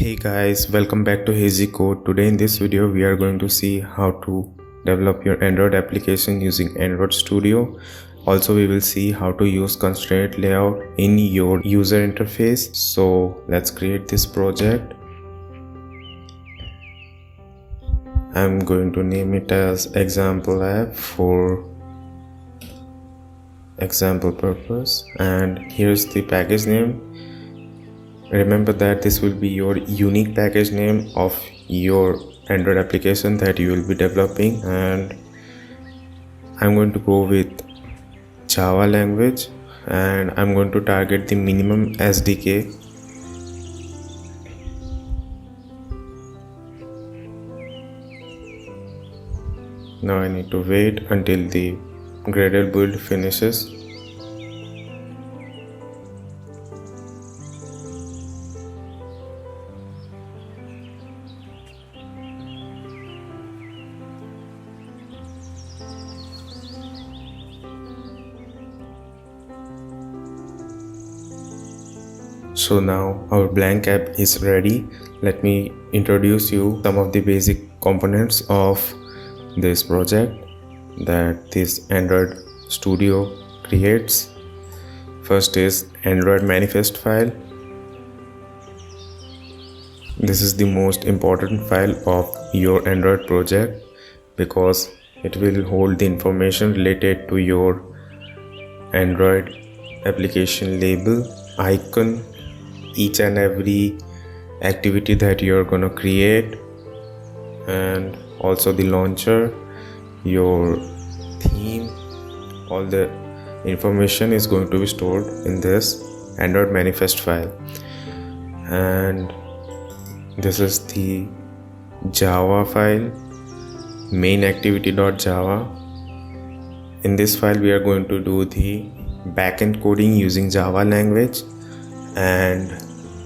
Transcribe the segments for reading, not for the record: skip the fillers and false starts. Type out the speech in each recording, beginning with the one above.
Hey guys, welcome back to Hazzy Code. Today in this video we are going to see how to develop your Android application using Android Studio. Also we will see how to use Constraint Layout in your user interface. So let's create this project. I'm going to name it as example app for example purpose, and here's the package name. Remember that this will be your unique package name of your Android application that you will be developing, and I'm going to go with Java language, and I'm going to target the minimum SDK. Now I need to wait until the Gradle build finishes. So now our blank app is ready. Let me introduce you some of the basic components of this project that this Android Studio creates. First is Android manifest file. This is the most important file of your Android project because it will hold the information related to your Android application label, icon, each and every activity that you're gonna create, and also the launcher, your theme. All the information is going to be stored in this Android manifest file. And this is the Java file, main activity.java. In this file we are going to do the backend coding using Java language, and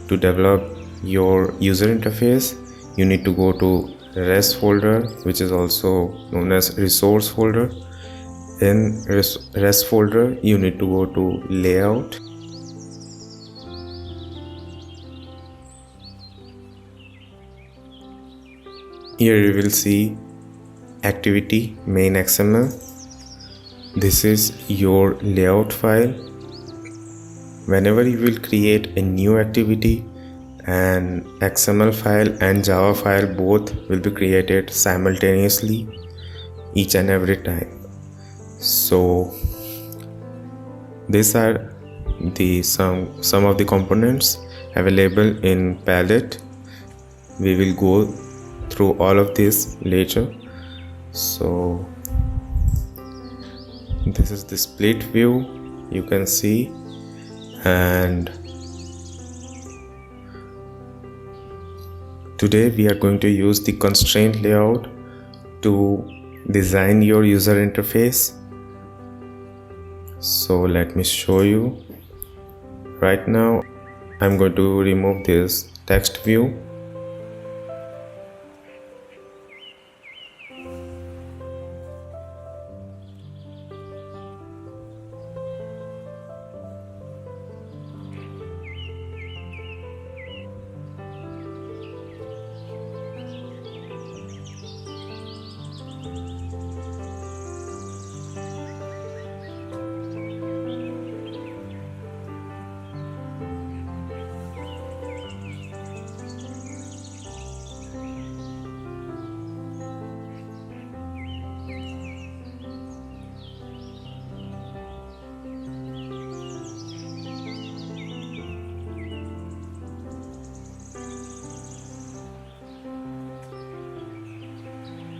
to develop your user interface you need to go to res folder, which is also known as resource folder. In res folder you need to go to layout, here you will see activity main XML. This is your layout file. Whenever you will create a new activity, an XML file and Java file both will be created simultaneously each and every time. So these are the some of the components available in palette. We will go through all of this later. So this is the split view, you can see, and today we are going to use the constraint layout to design your user interface. So let me show you. Right now I'm going to remove this text view.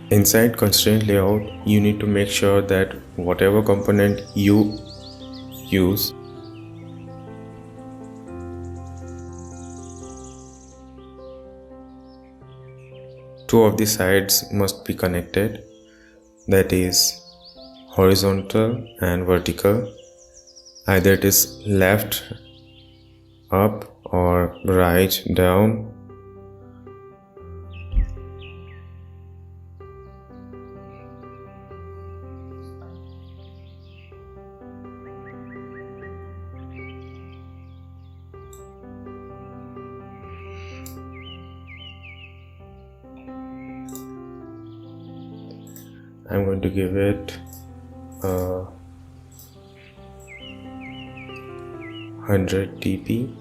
Inside constraint layout, you need to make sure that whatever component you use, two of the sides must be connected, that is horizontal and vertical. Either it is left up or right down. I'm going to give it 100 dp.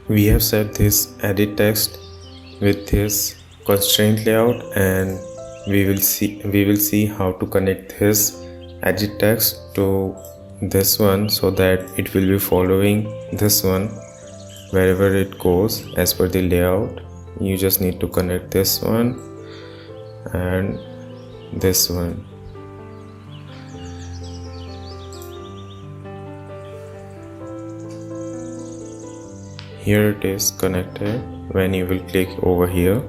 We have set this edit text with this constraint layout, and we will see how to connect this edit text to this one so that it will be following this one wherever it goes as per the layout. You just need to connect this one and this one. Here it is connected when you will click over here.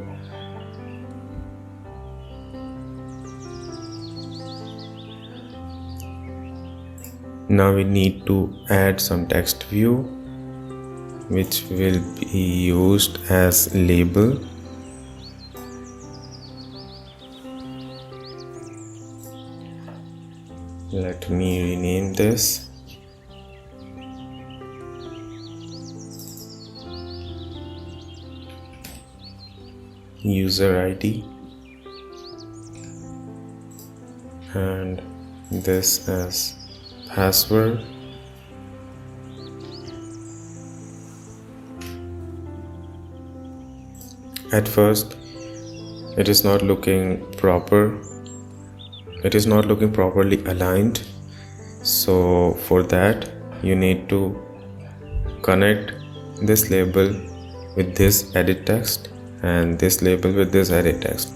Now we need to add some text view which will be used as label. Let me rename this. User ID and this as password. At first it is not looking proper, it is not looking properly aligned, so for that you need to connect this label with this edit text and this label with this edit text.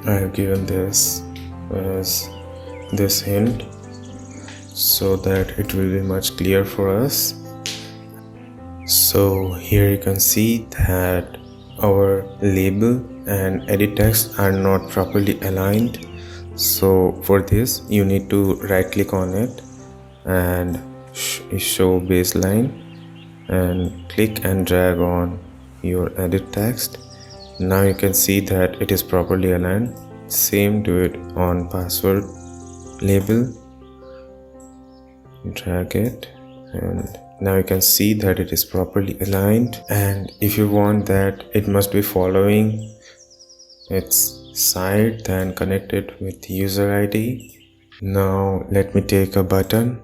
I have given this as this hint so that it will be much clearer for us. So here you can see that our label and edit text are not properly aligned. So for this you need to right click on it and show baseline and click and drag on your edit text. Now you can see that it is properly aligned. Same do it on password label, drag it, and now you can see that it is properly aligned. And if you want that it must be following its side, then connect it with user ID. Now let me take a button.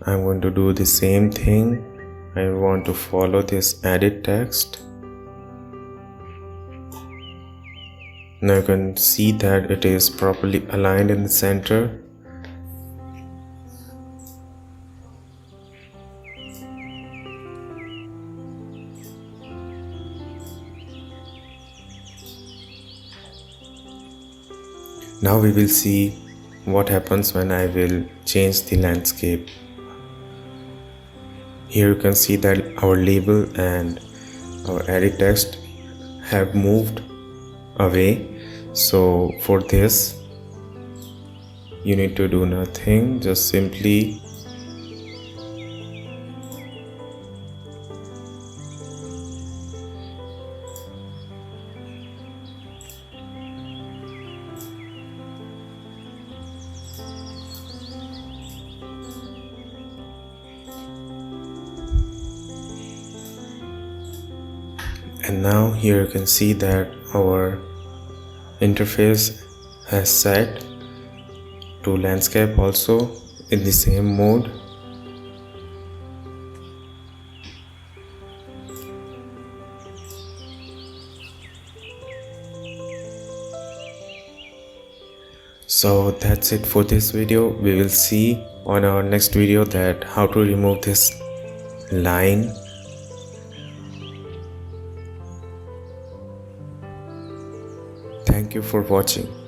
I'm going to do the same thing. I want to follow this edit text. Now you can see that it is properly aligned in the center. Now we will see what happens when I will change the landscape. Here you can see that our label and our edit text have moved away. So for this you need to do nothing, just simply and now here you can see that our interface has set to landscape also in the same mode. So that's it for this video. We will see on our next video that how to remove this line. Thank you for watching.